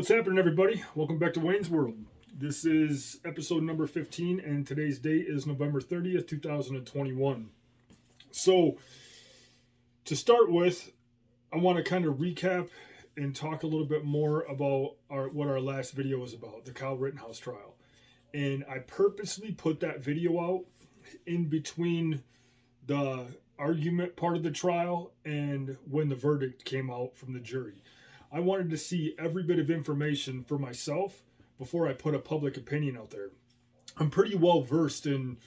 What's happening, everybody? Welcome back to Wayne's World. This is episode number 15, and today's date is November 30th, 2021. So, to start with, I want to kind of recap and talk a little bit more about what our last video was about, the Kyle Rittenhouse trial. And I purposely put that video out in between the argument part of the trial and when the verdict came out from the jury. I wanted to see every bit of information for myself before I put a public opinion out there. I'm pretty well versed in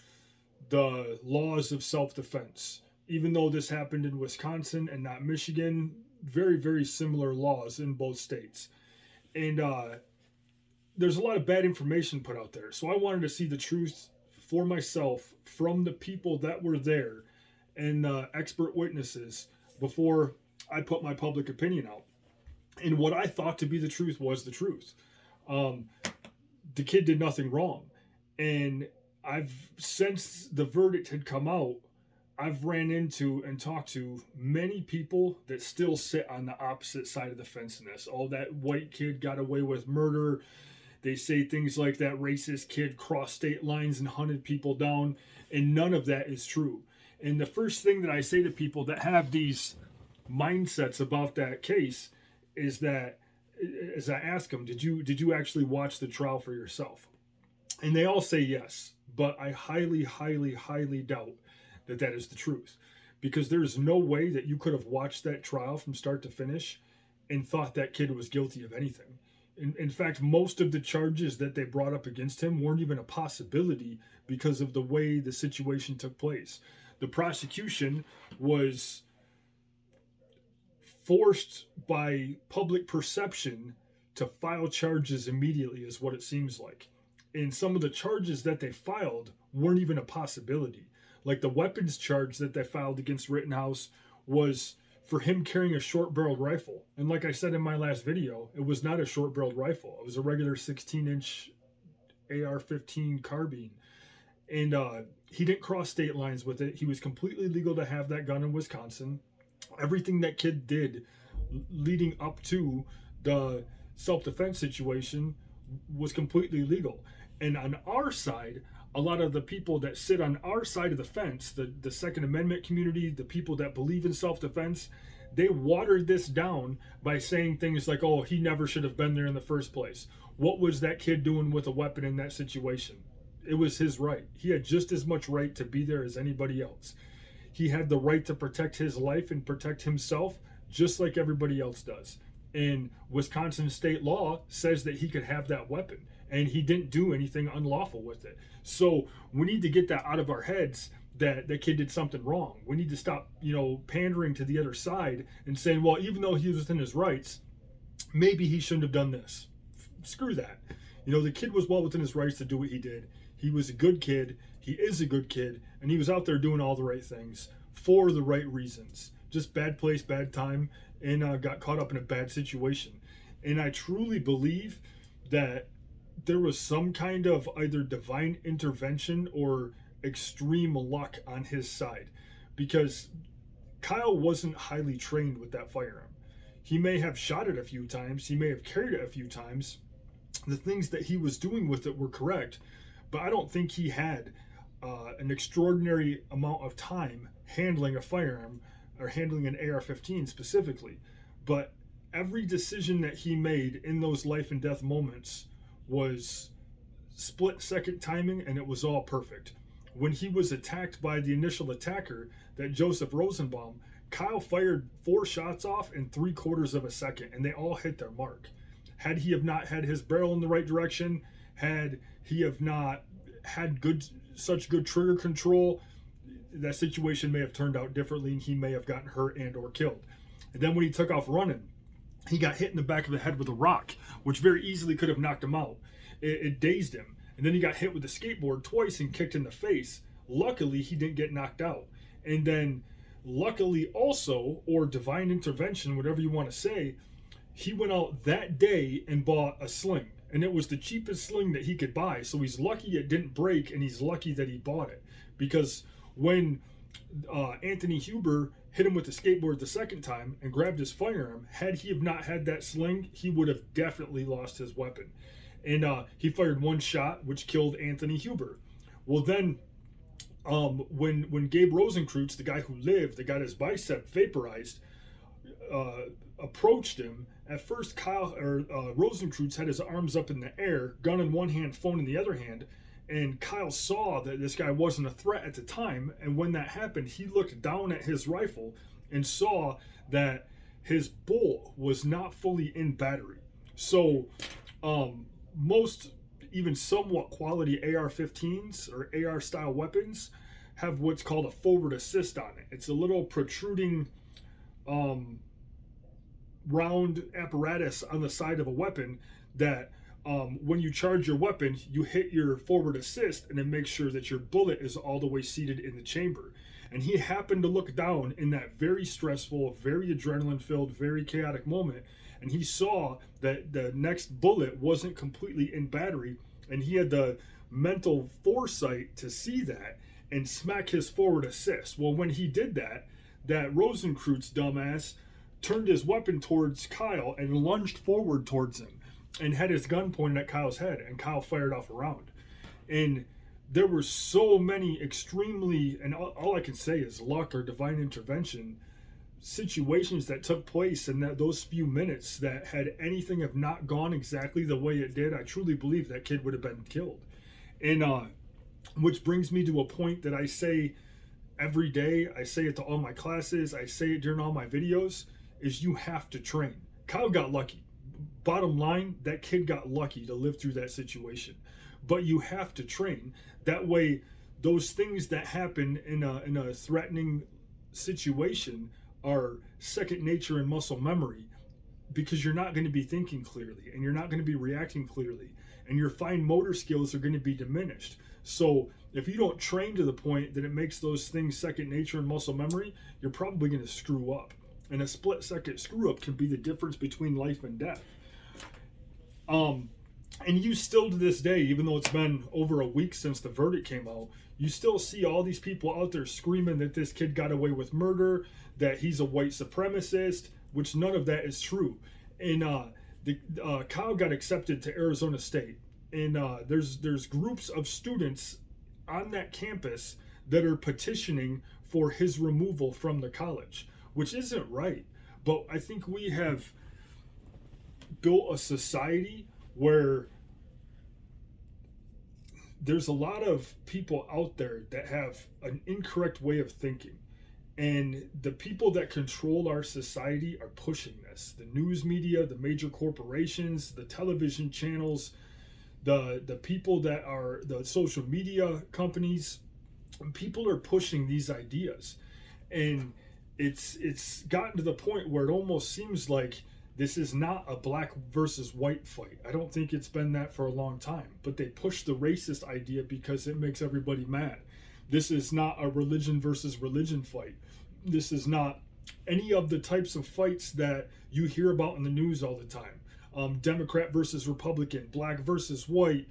the laws of self-defense. Even though this happened in Wisconsin and not Michigan, very, very similar laws in both states. And there's a lot of bad information put out there. So I wanted to see the truth for myself from the people that were there and expert witnesses before I put my public opinion out. And what I thought to be the truth was the truth. The kid did nothing wrong. And since the verdict had come out, I've ran into and talked to many people that still sit on the opposite side of the fence in this. Oh, that white kid got away with murder. They say things like that racist kid crossed state lines and hunted people down. And none of that is true. And the first thing that I say to people that have these mindsets about that case is that, as I ask them, did you actually watch the trial for yourself? And they all say yes, but I highly, highly, highly doubt that that is the truth, because there's no way that you could have watched that trial from start to finish and thought that kid was guilty of anything. In fact, most of the charges that they brought up against him weren't even a possibility because of the way the situation took place. The prosecution was forced by public perception to file charges immediately, is what it seems like. And some of the charges that they filed weren't even a possibility. Like the weapons charge that they filed against Rittenhouse was for him carrying a short-barreled rifle. And like I said in my last video, it was not a short-barreled rifle. It was a regular 16-inch AR-15 carbine. And he didn't cross state lines with it. He was completely legal to have that gun in Wisconsin. Everything that kid did leading up to the self-defense situation was completely legal. And on our side, a lot of the people that sit on our side of the fence, the Second Amendment community, the people that believe in self-defense, they watered this down by saying things like, oh, he never should have been there in the first place. What was that kid doing with a weapon in that situation? It was his right. He had just as much right to be there as anybody else. He had the right to protect his life and protect himself just like everybody else does. And Wisconsin state law says that he could have that weapon, and he didn't do anything unlawful with it. So we need to get that out of our heads that that kid did something wrong. We need to stop, pandering to the other side and saying, well, even though he was within his rights, maybe he shouldn't have done this. Screw that. The kid was well within his rights to do what he did. He was a good kid. He is a good kid, and he was out there doing all the right things for the right reasons. Just bad place, bad time, and got caught up in a bad situation. And I truly believe that there was some kind of either divine intervention or extreme luck on his side, because Kyle wasn't highly trained with that firearm. He may have shot it a few times. He may have carried it a few times. The things that he was doing with it were correct, but I don't think he had an extraordinary amount of time handling a firearm or handling an AR-15 specifically. But every decision that he made in those life and death moments was split-second timing, and it was all perfect. When he was attacked by the initial attacker, that Joseph Rosenbaum, Kyle fired 4 shots off in 3/4 of a second, and they all hit their mark. Had he have not had his barrel in the right direction, had he have not had such good trigger control, that situation may have turned out differently, and he may have gotten hurt and or killed. And then when he took off running, he got hit in the back of the head with a rock, which very easily could have knocked him out. It dazed him. And then he got hit with a skateboard twice and kicked in the face. Luckily, he didn't get knocked out. And then luckily also, or divine intervention, whatever you want to say, he went out that day and bought a sling. And it was the cheapest sling that he could buy. So he's lucky it didn't break, and he's lucky that he bought it. Because when Anthony Huber hit him with the skateboard the second time and grabbed his firearm. Had he have not had that sling, he would have definitely lost his weapon. And he fired one shot, which killed Anthony Huber. Well, then when Gabe Rosenkreutz, the guy who lived, that got his bicep vaporized, approached him, at first Rosenkreutz had his arms up in the air, gun in one hand, phone in the other hand, and Kyle saw that this guy wasn't a threat at the time, and when that happened, he looked down at his rifle and saw that his bolt was not fully in battery. So most even somewhat quality AR-15s or AR-style weapons have what's called a forward assist on it. It's a little protruding round apparatus on the side of a weapon that when you charge your weapon, you hit your forward assist and it makes sure that your bullet is all the way seated in the chamber. And he happened to look down in that very stressful, very adrenaline-filled, very chaotic moment, and he saw that the next bullet wasn't completely in battery, and he had the mental foresight to see that and smack his forward assist. Well, when he did that, that Rosenkreutz dumbass turned his weapon towards Kyle and lunged forward towards him and had his gun pointed at Kyle's head, and Kyle fired off a round. And there were so many extremely, and all I can say is luck or divine intervention, situations that took place in those few minutes that had anything have not gone exactly the way it did, I truly believe that kid would have been killed. And which brings me to a point that I say every day, I say it to all my classes, I say it during all my videos, is you have to train. Kyle got lucky. Bottom line, that kid got lucky to live through that situation. But you have to train. That way, those things that happen in a threatening situation are second nature and muscle memory, because you're not going to be thinking clearly and you're not going to be reacting clearly, and your fine motor skills are going to be diminished. So if you don't train to the point that it makes those things second nature and muscle memory, you're probably going to screw up. And a split second screw up can be the difference between life and death. And you still to this day, even though it's been over a week since the verdict came out, you still see all these people out there screaming that this kid got away with murder, that he's a white supremacist, which none of that is true. And Kyle got accepted to Arizona State, and there's groups of students on that campus that are petitioning for his removal from the college, which isn't right. But I think we have built a society where there's a lot of people out there that have an incorrect way of thinking. And the people that control our society are pushing this. The news media, the major corporations, the television channels, the people that are the social media companies, people are pushing these ideas. And it's gotten to the point where it almost seems like this is not a black versus white fight. I don't think it's been that for a long time, but they push the racist idea because it makes everybody mad. This is not a religion versus religion fight. This is not any of the types of fights that you hear about in the news all the time. Democrat versus Republican, black versus white,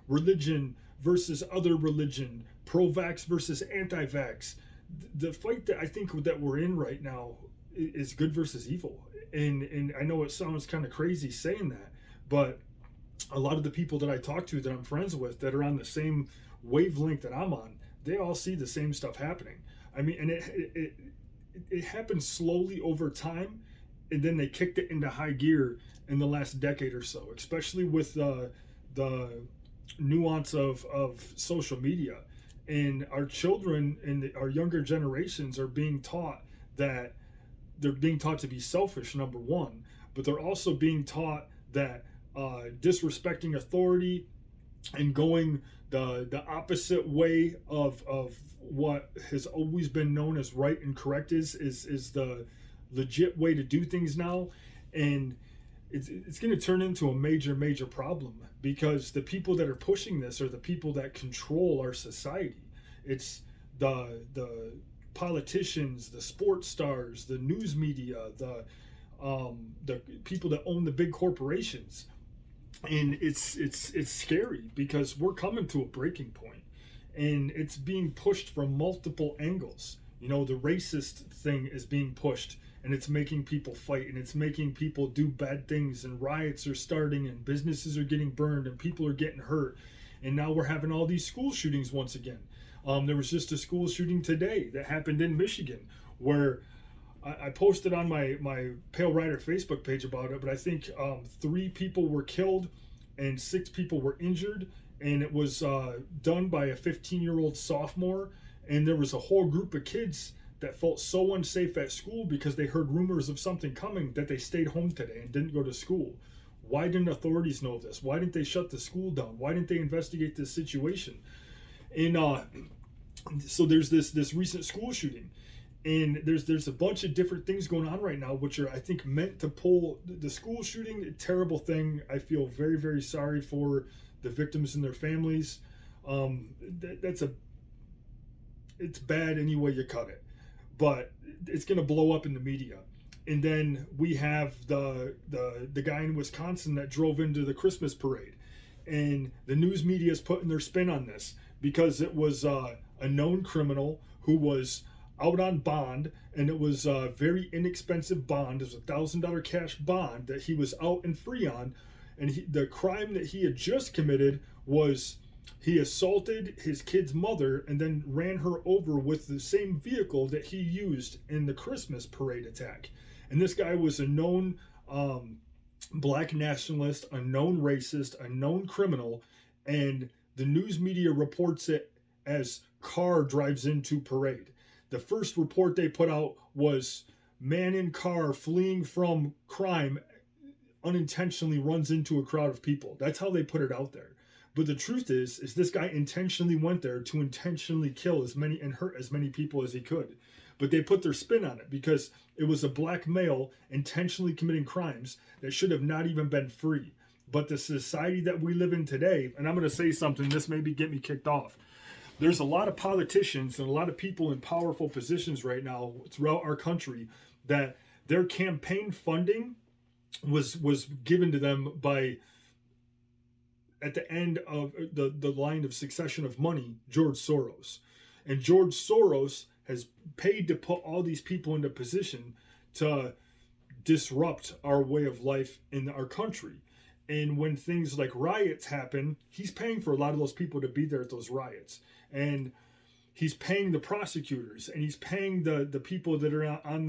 religion versus other religion, pro-vax versus anti-vax. The fight that I think that we're in right now is good versus evil. And I know it sounds kind of crazy saying that, but a lot of the people that I talk to that I'm friends with that are on the same wavelength that I'm on, they all see the same stuff happening. I mean, and it happens slowly over time, and then they kicked it into high gear in the last decade or so, especially with the nuance of social media. And our children and our younger generations are being taught that they're being taught to be selfish, number one, but they're also being taught that disrespecting authority and going the opposite way of what has always been known as right and correct is the legit way to do things now. And it's going to turn into a major problem, because the people that are pushing this are the people that control our society. It's the politicians, the sports stars, the news media, the people that own the big corporations. And it's scary, because we're coming to a breaking point, and it's being pushed from multiple angles. The racist thing is being pushed, and it's making people fight, and it's making people do bad things, and riots are starting, and businesses are getting burned, and people are getting hurt. And now we're having all these school shootings once again. There was just a school shooting today that happened in Michigan where I posted on my Pale Rider Facebook page about it, but I think 3 people were killed and 6 people were injured, and it was done by a 15-year-old sophomore, and there was a whole group of kids that felt so unsafe at school because they heard rumors of something coming that they stayed home today and didn't go to school. Why didn't authorities know this? Why didn't they shut the school down? Why didn't they investigate this situation? And so there's this recent school shooting, and there's a bunch of different things going on right now, which are, I think, meant to pull the school shooting. A terrible thing. I feel very, very sorry for the victims and their families. It's bad any way you cut it, but it's going to blow up in the media. And then we have the guy in Wisconsin that drove into the Christmas parade, and the news media is putting their spin on this because it was a known criminal who was out on bond, and it was a very inexpensive bond. It was $1,000 cash bond that he was out and free on, and the crime that he had just committed was he assaulted his kid's mother and then ran her over with the same vehicle that he used in the Christmas parade attack. And this guy was a known black nationalist, a known racist, a known criminal, and the news media reports it as car drives into parade. The first report they put out was man in car fleeing from crime unintentionally runs into a crowd of people. That's how they put it out there. But the truth is this guy intentionally went there to intentionally kill as many and hurt as many people as he could. But they put their spin on it because it was a black male intentionally committing crimes that should have not even been free. But the society that we live in today, and I'm going to say something, this maybe get me kicked off. There's a lot of politicians and a lot of people in powerful positions right now throughout our country that their campaign funding was given to them by, at the end of the line of succession of money, George Soros. And George Soros has paid to put all these people into position to disrupt our way of life in our country. And when things like riots happen, he's paying for a lot of those people to be there at those riots. And he's paying the prosecutors, and he's paying the people that are on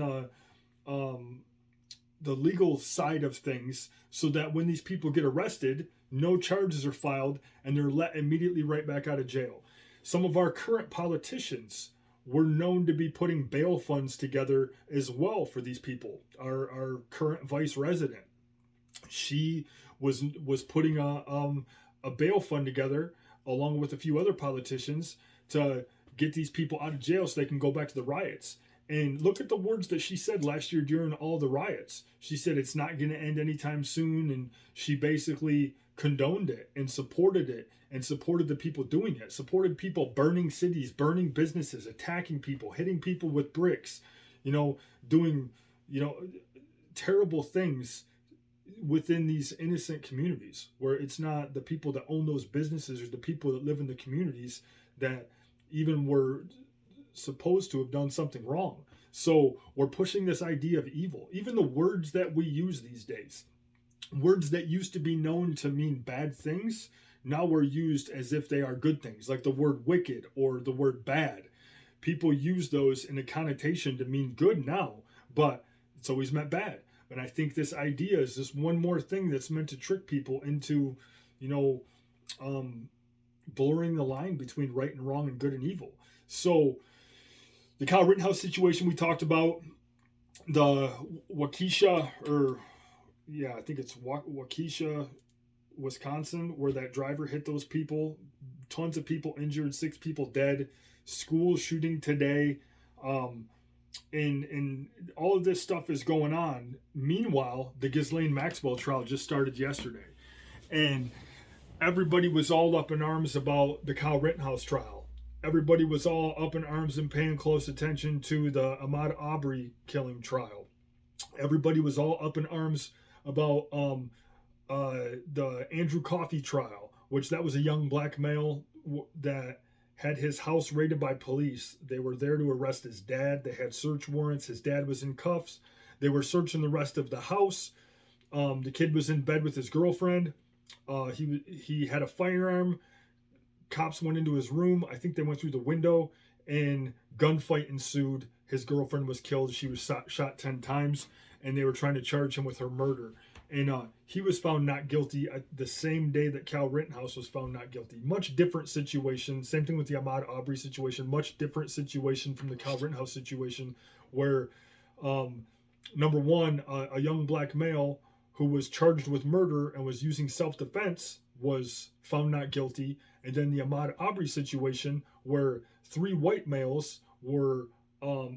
the legal side of things, so that when these people get arrested, no charges are filed and they're let immediately right back out of jail. Some of our current politicians were known to be putting bail funds together as well for these people. Our current vice resident, she was putting a bail fund together along with a few other politicians to get these people out of jail so they can go back to the riots. And look at the words that she said last year during all the riots. She said it's not going to end anytime soon, and she basically condoned it and supported the people doing it, supported people burning cities, burning businesses, attacking people, hitting people with bricks, doing, terrible things within these innocent communities, where it's not the people that own those businesses or the people that live in the communities that even were supposed to have done something wrong. So we're pushing this idea of evil. Even the words that we use these days, words that used to be known to mean bad things, now were used as if they are good things, like the word wicked or the word bad. People use those in a connotation to mean good now, but it's always meant bad. And I think this idea is just one more thing that's meant to trick people into, blurring the line between right and wrong and good and evil. So the Kyle Rittenhouse situation we talked about, the Waukesha, I think it's Waukesha, Wisconsin, where that driver hit those people, tons of people injured, 6 people dead, school shooting today, and all of this stuff is going on. Meanwhile, the Ghislaine Maxwell trial just started yesterday, and everybody was all up in arms about the Kyle Rittenhouse trial. Everybody was all up in arms and paying close attention to the Ahmaud Arbery killing trial. Everybody was all up in arms about the Andrew Coffey trial, which that was a young black male that had his house raided by police. They were there to arrest his dad. They had search warrants. His dad was in cuffs. They were searching the rest of the house. The kid was in bed with his girlfriend. He had a firearm. Cops went into his room. I think they went through the window, and gunfight ensued. His girlfriend was killed. She was shot 10 times, and they were trying to charge him with her murder. And he was found not guilty the same day that Cal Rittenhouse was found not guilty. Much different situation. Same thing with the Ahmaud Arbery situation. Much different situation from the Cal Rittenhouse situation, where number one, a young black male who was charged with murder and was using self-defense was found not guilty. And then the Ahmaud Arbery situation, where 3 white males were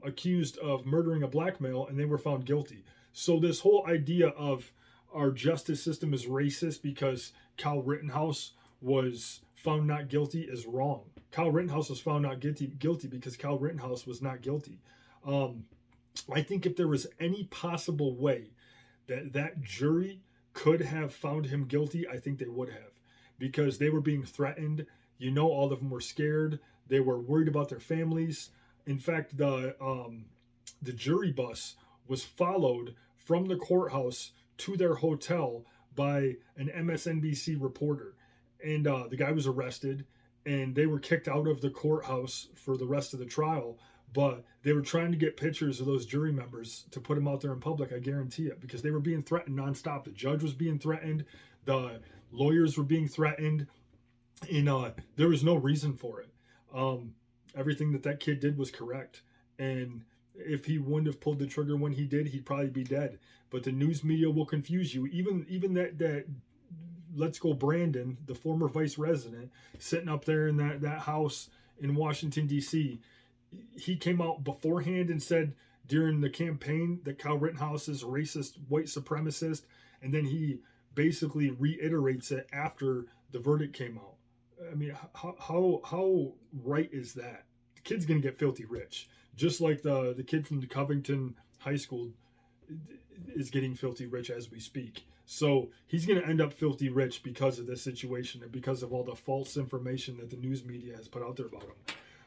accused of murdering a black male, and they were found guilty. So this whole idea of our justice system is racist because Cal Rittenhouse was found not guilty is wrong. Cal Rittenhouse was found not guilty because Cal Rittenhouse was not guilty. I think if there was any possible way that jury could have found him guilty, I think they would have, because they were being threatened. All of them were scared. They were worried about their families. In fact, the jury bus was followed from the courthouse to their hotel by an MSNBC reporter. And the guy was arrested, and they were kicked out of the courthouse for the rest of the trial. But they were trying to get pictures of those jury members to put them out there in public, I guarantee it, because they were being threatened nonstop. The judge was being threatened. The lawyers were being threatened. And there was no reason for it. Everything that kid did was correct. And if he wouldn't have pulled the trigger when he did, he'd probably be dead. But the news media will confuse you. Even that Let's Go Brandon, the former vice resident, sitting up there in that house in Washington, D.C., he came out beforehand and said during the campaign that Cal Rittenhouse is a racist, white supremacist, and then he basically reiterates it after the verdict came out. I mean, how right is that? The kid's gonna get filthy rich, just like the kid from the Covington High School is getting filthy rich as we speak. So he's gonna end up filthy rich because of this situation and because of all the false information that the news media has put out there about him.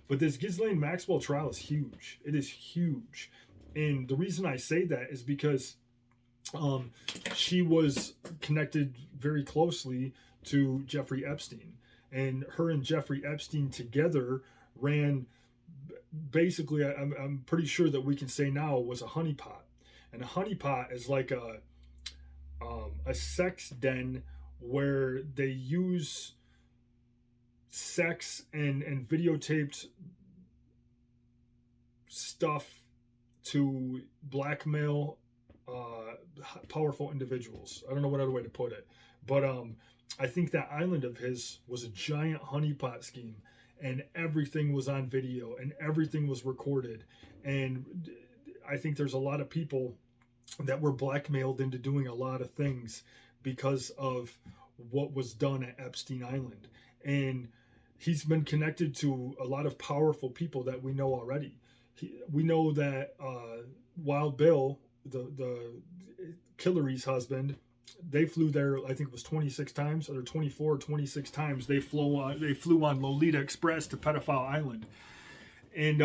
But this Ghislaine Maxwell trial is huge. It is huge. And the reason I say that is because she was connected very closely to Jeffrey Epstein. And her and Jeffrey Epstein together ran, basically, I'm pretty sure that we can say now, was a honeypot. And a honeypot is like a sex den where they use sex and videotaped stuff to blackmail powerful individuals. I don't know what other way to put it, but I think that island of his was a giant honeypot scheme, and everything was on video and everything was recorded. And I think there's a lot of people that were blackmailed into doing a lot of things because of what was done at Epstein Island. And he's been connected to a lot of powerful people that we know already. We know that Wild Bill, the Hillary's husband, they flew there, I think it was 26 times, or 24 or 26 times. They flew on Lolita Express to Pedophile Island. And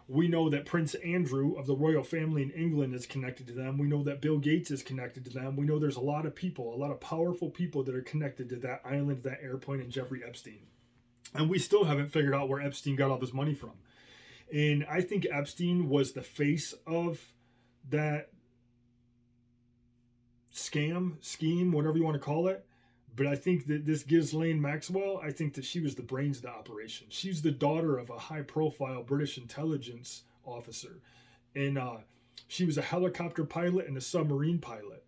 we know that Prince Andrew of the royal family in England is connected to them. We know that Bill Gates is connected to them. We know there's a lot of people, a lot of powerful people that are connected to that island, that airplane, and Jeffrey Epstein. And we still haven't figured out where Epstein got all this money from. And I think Epstein was the face of that scheme, whatever you want to call it. But I think that this Ghislaine Maxwell, I think that she was the brains of the operation. She's the daughter of a high-profile British intelligence officer. And she was a helicopter pilot and a submarine pilot,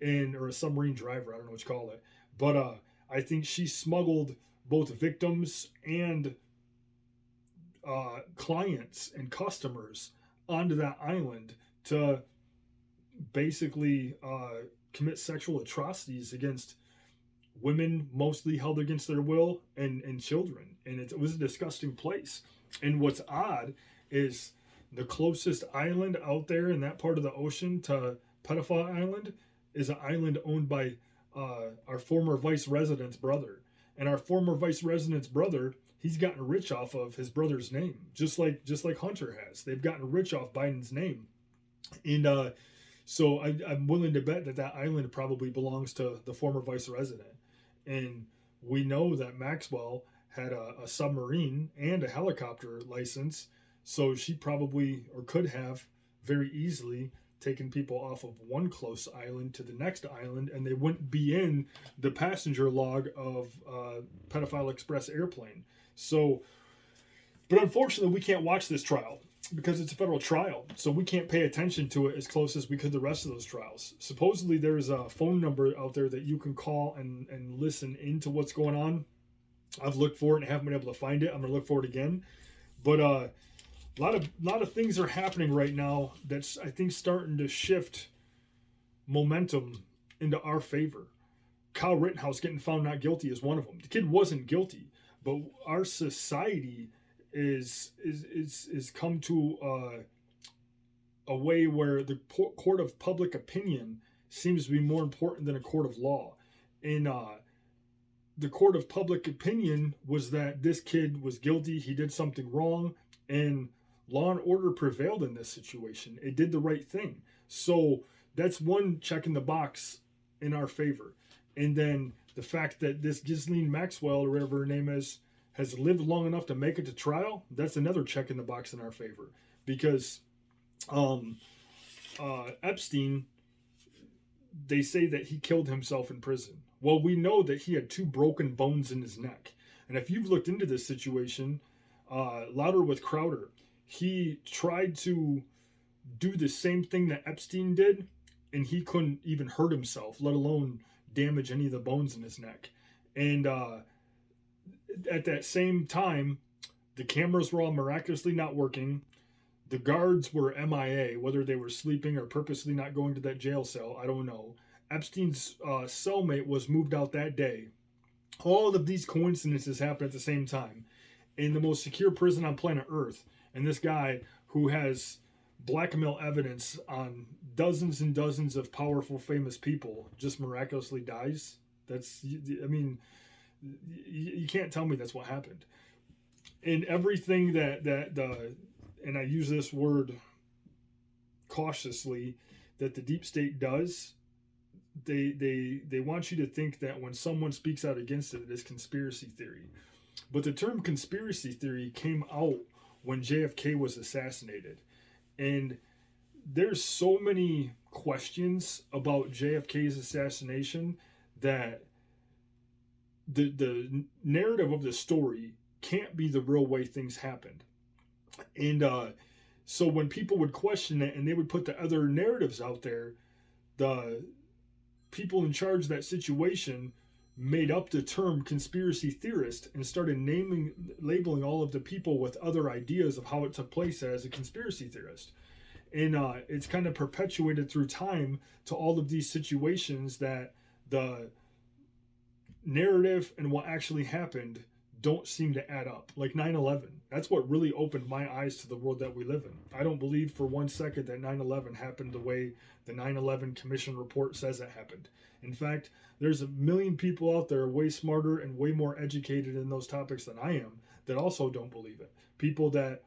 or a submarine driver, I don't know what you call it. But I think she smuggled both victims and clients and customers onto that island to basically commit sexual atrocities against women, mostly held against their will, and children. And it was a disgusting place. And what's odd is the closest island out there in that part of the ocean to Pedophile Island is an island owned by our former vice resident's brother. And our former vice president's brother, he's gotten rich off of his brother's name, just like Hunter has. They've gotten rich off Biden's name. And so I'm willing to bet that that island probably belongs to the former vice president. And we know that Maxwell had a submarine and a helicopter license, so she probably or could have very easily taken people off of one close island to the next island, and they wouldn't be in the passenger log of Pedophile Express airplane. So, but unfortunately, we can't watch this trial because it's a federal trial, so we can't pay attention to it as close as we could the rest of those trials. Supposedly, there's a phone number out there that you can call and listen into what's going on. I've looked for it and haven't been able to find it. I'm gonna look for it again. But a lot of things are happening right now that's, I think, starting to shift momentum into our favor. Kyle Rittenhouse getting found not guilty is one of them. The kid wasn't guilty, but our society is come to a way where the court of public opinion seems to be more important than a court of law. And the court of public opinion was that this kid was guilty, he did something wrong, and law and order prevailed in this situation. It did the right thing. So that's one check in the box in our favor. And then the fact that this Ghislaine Maxwell, or whatever her name is, has lived long enough to make it to trial, that's another check in the box in our favor. Because Epstein, they say that he killed himself in prison. Well, we know that he had 2 broken bones in his neck. And if you've looked into this situation, Louder with Crowder, he tried to do the same thing that Epstein did, and he couldn't even hurt himself, let alone damage any of the bones in his neck. And at that same time, the cameras were all miraculously not working. The guards were MIA, whether they were sleeping or purposely not going to that jail cell, I don't know. Epstein's cellmate was moved out that day. All of these coincidences happened at the same time in the most secure prison on planet Earth. And this guy who has blackmail evidence on dozens and dozens of powerful, famous people just miraculously dies. That's, I mean, you can't tell me that's what happened. And everything that and I use this word cautiously, that the deep state does, they want you to think that when someone speaks out against it, it is conspiracy theory. But the term conspiracy theory came out when JFK was assassinated. And there's so many questions about JFK's assassination that the narrative of the story can't be the real way things happened. And so when people would question it and they would put the other narratives out there, the people in charge of that situation made up the term conspiracy theorist and started labeling all of the people with other ideas of how it took place as a conspiracy theorist. And it's kind of perpetuated through time to all of these situations that the narrative and what actually happened don't seem to add up. Like 9/11. That's what really opened my eyes to the world that we live in. I don't believe for one second that 9/11 happened the way the 9/11 Commission report says it happened. In fact, there's a million people out there way smarter and way more educated in those topics than I am that also don't believe it. People that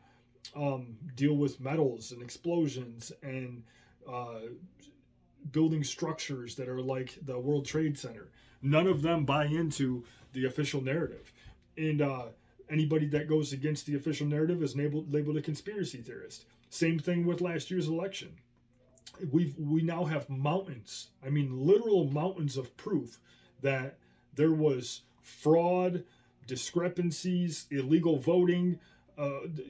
deal with metals and explosions and building structures that are like the World Trade Center. None of them buy into the official narrative. And anybody that goes against the official narrative is labeled a conspiracy theorist. Same thing with last year's election. We now have mountains, I mean literal mountains of proof that there was fraud, discrepancies, illegal voting,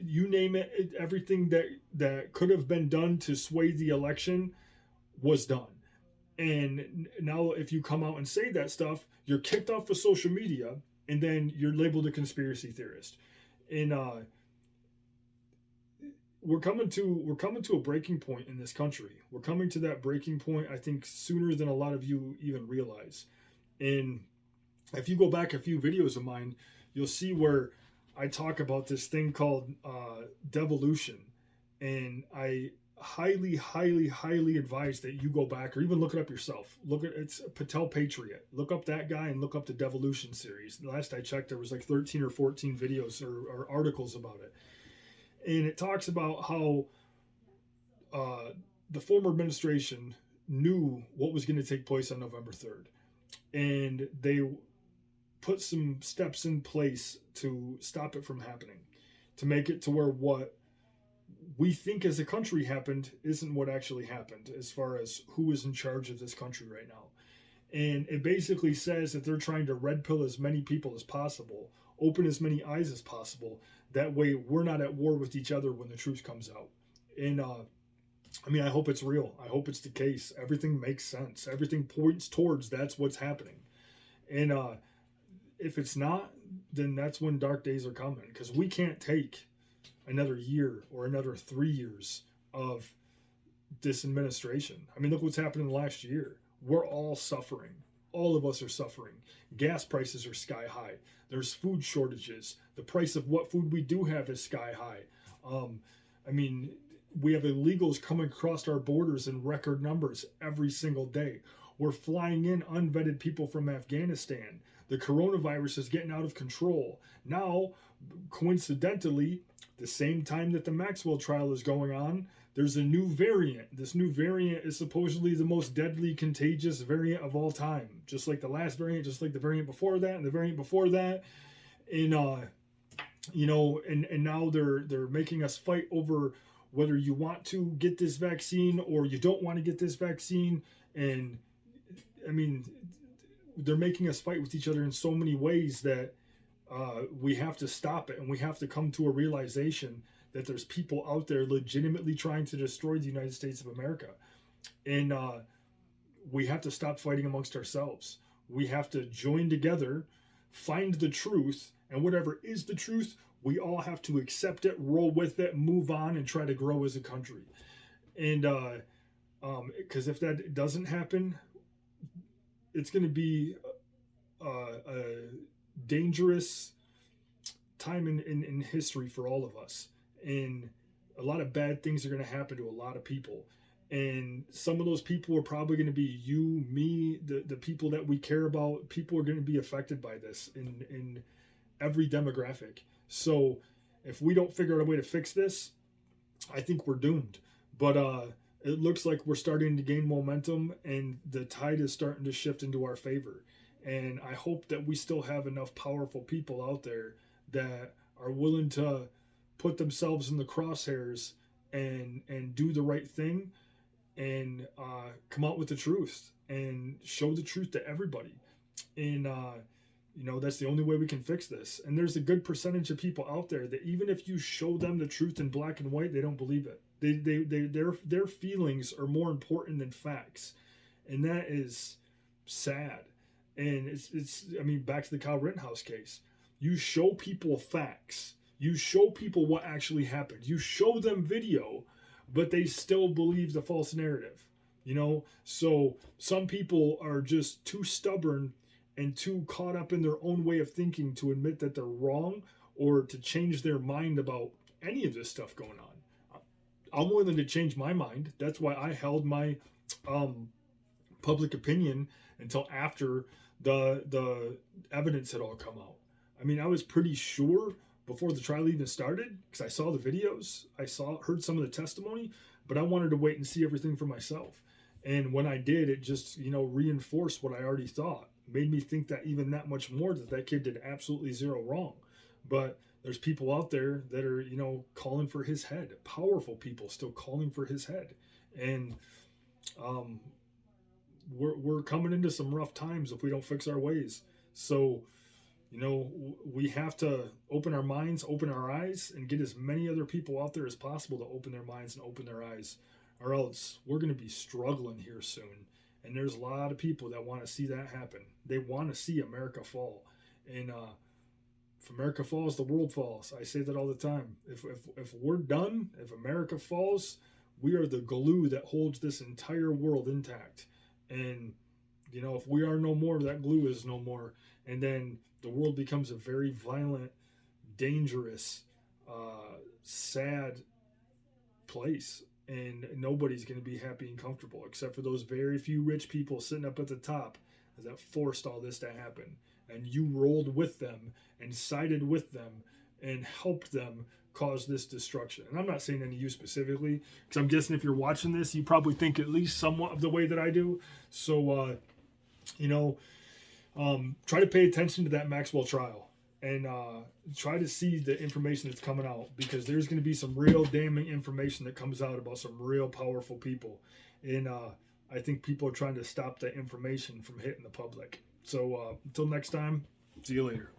you name it, everything that could have been done to sway the election was done. And now if you come out and say that stuff, you're kicked off of social media, and then you're labeled a conspiracy theorist. And we're coming to a breaking point in this country. We're coming to that breaking point, I think, sooner than a lot of you even realize. And if you go back a few videos of mine, you'll see where I talk about this thing called devolution. And I highly, highly, highly advise that you go back or even look it up yourself. Look at it's Patel Patriot. Look up that guy and look up the Devolution series. The last I checked, there was like 13 or 14 videos or articles about it, and it talks about how uh, the former administration knew what was going to take place on November 3rd, and they put some steps in place to stop it from happening, to make it to where what we think as a country happened isn't what actually happened as far as who is in charge of this country right now. And it basically says that they're trying to red pill as many people as possible, open as many eyes as possible. That way we're not at war with each other when the truth comes out. And I mean, I hope it's real. I hope it's the case. Everything makes sense. Everything points towards that's what's happening. And if it's not, then that's when dark days are coming, because we can't take another year or another 3 years of this administration. I mean, look what's happened in the last year. We're all suffering. All of us are suffering. Gas prices are sky high. There's food shortages. The price of what food we do have is sky high. I mean, we have illegals coming across our borders in record numbers every single day. We're flying in unvetted people from Afghanistan. The coronavirus is getting out of control. Now, coincidentally, the same time that the Maxwell trial is going on, there's a new variant. This new variant is supposedly the most deadly, contagious variant of all time. Just like the last variant, just like the variant before that, and the variant before that. And and now they're making us fight over whether you want to get this vaccine or you don't want to get this vaccine. And I mean, they're making us fight with each other in so many ways that we have to stop it, and we have to come to a realization that there's people out there legitimately trying to destroy the United States of America. And we have to stop fighting amongst ourselves. We have to join together, find the truth, and whatever is the truth, we all have to accept it, roll with it, move on, and try to grow as a country. And because if that doesn't happen, it's going to be a dangerous time in history for all of us. And a lot of bad things are going to happen to a lot of people. And some of those people are probably going to be you, me, the people that we care about. People are going to be affected by this in every demographic. So if we don't figure out a way to fix this, I think we're doomed. But it looks like we're starting to gain momentum, and the tide is starting to shift into our favor. And I hope that we still have enough powerful people out there that are willing to put themselves in the crosshairs and do the right thing, and come out with the truth and show the truth to everybody. And that's the only way we can fix this. And there's a good percentage of people out there that even if you show them the truth in black and white, they don't believe it. Their feelings are more important than facts, and that is sad. And it's I mean, back to the Kyle Rittenhouse case. You show people facts. You show people what actually happened. You show them video, but they still believe the false narrative. So some people are just too stubborn and too caught up in their own way of thinking to admit that they're wrong or to change their mind about any of this stuff going on. I'm willing to change my mind. That's why I held my public opinion until after the evidence had all come out. I mean, I was pretty sure before the trial even started, because I saw the videos, heard some of the testimony, but I wanted to wait and see everything for myself. And when I did, it just, reinforced what I already thought. Made me think that even that much more, that kid did absolutely zero wrong. But there's people out there that are, calling for his head. Powerful people still calling for his head. And we're coming into some rough times if we don't fix our ways. So, we have to open our minds, open our eyes, and get as many other people out there as possible to open their minds and open their eyes, or else we're going to be struggling here soon. And there's a lot of people that want to see that happen. They want to see America fall. And if America falls, the world falls. I say that all the time. If we're done, if America falls, we are the glue that holds this entire world intact. And, if we are no more, that glue is no more. And then the world becomes a very violent, dangerous, sad place. and nobody's going to be happy and comfortable except for those very few rich people sitting up at the top that forced all this to happen. And you rolled with them and sided with them and helped them cause this destruction. And I'm not saying any of you specifically, because I'm guessing if you're watching this, you probably think at least somewhat of the way that I do. So, try to pay attention to that Maxwell trial and try to see the information that's coming out, because there's going to be some real damning information that comes out about some real powerful people. And I think people are trying to stop that information from hitting the public. So until next time, see you later.